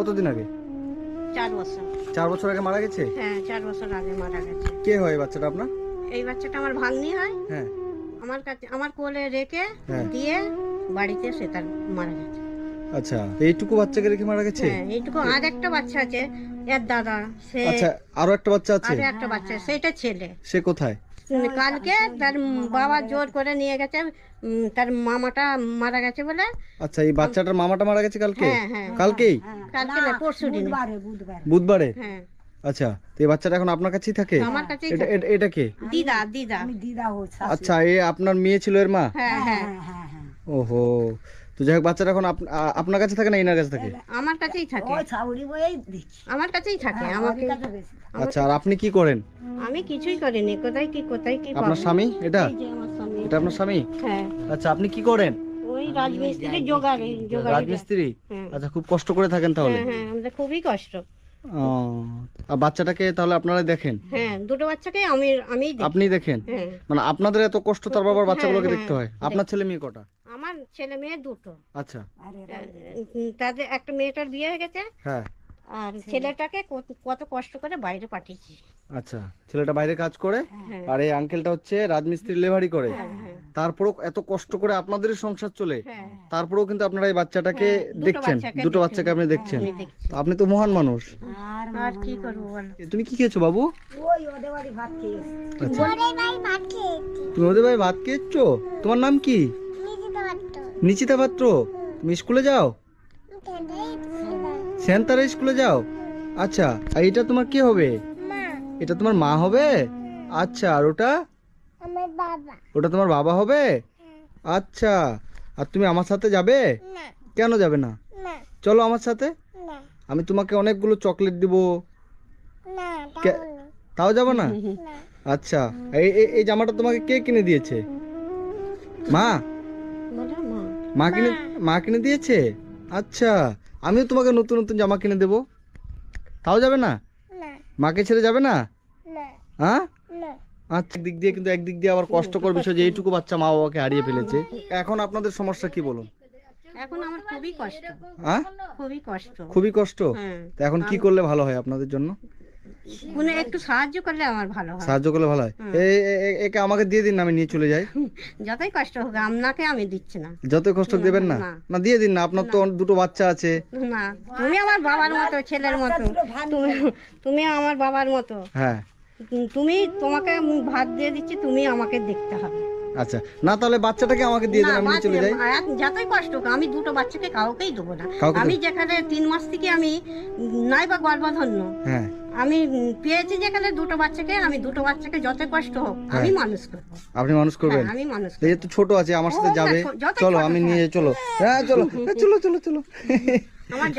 কতদিন আগে? 4 বছর। 4 বছর আগে মারা গেছে? হ্যাঁ 4 বছর আগে মারা গেছে। কে হয় বাচ্চাটা আপনার? এই বাচ্চাটা আমার ভাগ্নি হয়। হ্যাঁ। আমার কাছে আমার কোলে রেখে হ্যাঁ। দিয়ে বাড়িতে সে তার মারা গেছে। আচ্ছা, এইটুকু বাচ্চাকে রেখে মারা গেছে? হ্যাঁ এইটুকু। আর একটা বাচ্চা আছে এর দাদা, সে আচ্ছা, আরো একটা বাচ্চা আছে? আর একটা বাচ্চা, সেটা ছেলে। সে কোথায়? কালকে তার বাবা জোর করে নিয়ে গেছে, তার মামাটা মারা গেছে বলে। আচ্ছা, এই বাচ্চাটার মামাটা মারা গেছে কালকে? হ্যাঁ হ্যাঁ কালকেই? কালকে না, পরশু দিন। বুধবারে? হ্যাঁ। আচ্ছা, তো এই বাচ্চাটা এখন আপনার কাছেই থাকে? আমার কাছেই এটা থাকে। এটা কে? দিদা দিদা। আচ্ছা, এ আপনার মেয়ে ছিল এর মা? হ্যাঁ হ্যাঁ ওহো, তো যাই হোক, বাচ্চাটা এখন আপনার কাছে থাকে না এনার কাছে থাকে? আমার কাছেই থাকে। আমার কাছেই থাকে। আমাকে আচ্ছা, আর আপনি কি করেন? আমি কিছুই করিনি। কোথায় কি আপনার পাবো? স্বামী এটা? এই যে আমার স্বামী। এটা আপনার স্বামী? হ্যাঁ আচ্ছা, আপনি কি করেন? ওই রাজমিস্ত্রি জোগাড়। রাজমিস্ত্রি? হ্যাঁ। আচ্ছা, খুব কষ্ট করে থাকেন তাহলে? হ্যাঁ হ্যাঁ, আমাদের খুবই কষ্ট। ও, আর বাচ্চাটাকে তাহলে আপনারা দেখেন? হ্যাঁ, দুটো বাচ্চাকে আমি দেখি। আপনি দেখেন? হ্যাঁ। মানে আপনাদের এত কষ্ট, তার বাবার বাচ্চাগুলোকে হ্যাঁ, দেখতে হয়? আপনার ছেলে মেয়ে কটা? আমার ছেলে মেয়ে দুটো। আচ্ছা। তাদের একটা মেয়েটার বিয়ে হয়ে গেছে, হ্যাঁ। আর ছেলেটাকে কত কষ্ট করে বাইরে পাঠিয়েছি। আচ্ছা, ছেলেটা বাইরে কাজ করে, হ্যাঁ। আর এই আঙ্কেলটা হচ্ছে রাজমিস্ত্রি লেবারি করে। হ্যাঁ। তারপরেও এত কষ্ট করে আপনাদের সংসার চলে, হ্যাঁ। তারপরেও কিন্তু আপনারা এই বাচ্চাটাকে হ্যাঁ, দেখছেন, দুটো বাচ্চাকে আপনি দেখছেন। তো আপনি তো মহান মানুষ। আর কি করবো বল? তুমি কি খেয়েছো বাবু? আচ্ছা, তুমি ওদের ভাই ভাত খেয়েছো? তোমার নাম কি? নিচিতা পাত্র। তুমি স্কুলে যাও? সেন্টারে স্কুলে যাও? আচ্ছা, আর এটা তোমার কি হবে? এটা তোমার মা হবে? আচ্ছা, আর ওটা? ওটা তোমার বাবা হবে? আচ্ছা, আর তুমি আমার সাথে যাবে? কেন যাবে না? চলো আমার সাথে, আমি তোমাকে অনেকগুলো চকলেট দিব। তাও যাবো না? আচ্ছা, এই জামাটা তোমাকে কে কিনে দিয়েছে? মা? বলো মা। মা কিনে দিয়েছে? আচ্ছা, আমিও তোমাকে নতুন নতুন জামা কিনে দেবো। তাও যাবে না? মাকে ছেড়ে যাবে না? হ্যাঁ। আচ্ছা, একদিক দিয়ে আবার কষ্টকর বিষয় যে এইটুকু বাচ্চা মা বাবাকে হারিয়ে ফেলেছে। এখন আপনাদের সমস্যা কি বলুন? এখন আমার খুবই কষ্ট। হ্যাঁ, খুবই কষ্ট। খুবই কষ্ট। হ্যাঁ। তো এখন কি করলে ভালো হয় আপনাদের জন্য? কোনো একটু সাহায্য করলে আমার ভালো হয়। সাহায্য করলে ভালো হয়। একে আমাকে দিয়ে দিন না, আমি নিয়ে চলে যাই। যতই কষ্ট হোক আপনাকে আমি দিচ্ছি না। যতই কষ্ট দেবেন না? না, দিয়ে দিন না, আপনার তো দুটো বাচ্চা আছে। না, তুমি আমার বাবার মতো, ছেলের মতো। তুমি আমার বাবার মতো। হ্যাঁ। তোমাকে আমি ভাত দিয়ে দিচ্ছি, তুমি আমাকে দেখতে হবে। আচ্ছা, না তাহলে বাচ্চাটাকে আমাকে দিয়ে দেন, আমি নিয়ে চলে যাই। যতই কষ্ট হোক আমি দুটো বাচ্চাকে কাউকেই দেবো না। কাউকে আমি যেখানে 3 মাস থেকে আমি নাই বা গর্ভধারণ, হ্যাঁ, আমি পেয়েছি যেখানে দুটো বাচ্চাকে, আমি দুটো বাচ্চাকে যত কষ্ট হোক আমি মানুষ করবো। আপনি মানুষ করবেন? আমি মানুষ এই তো ছোট আছে, আমার সাথে ও, যাবে। যতই চলো, ছোট আমি হোক। নিয়ে চলো। হ্যাঁ, চলো চলো চলো চলো। আমার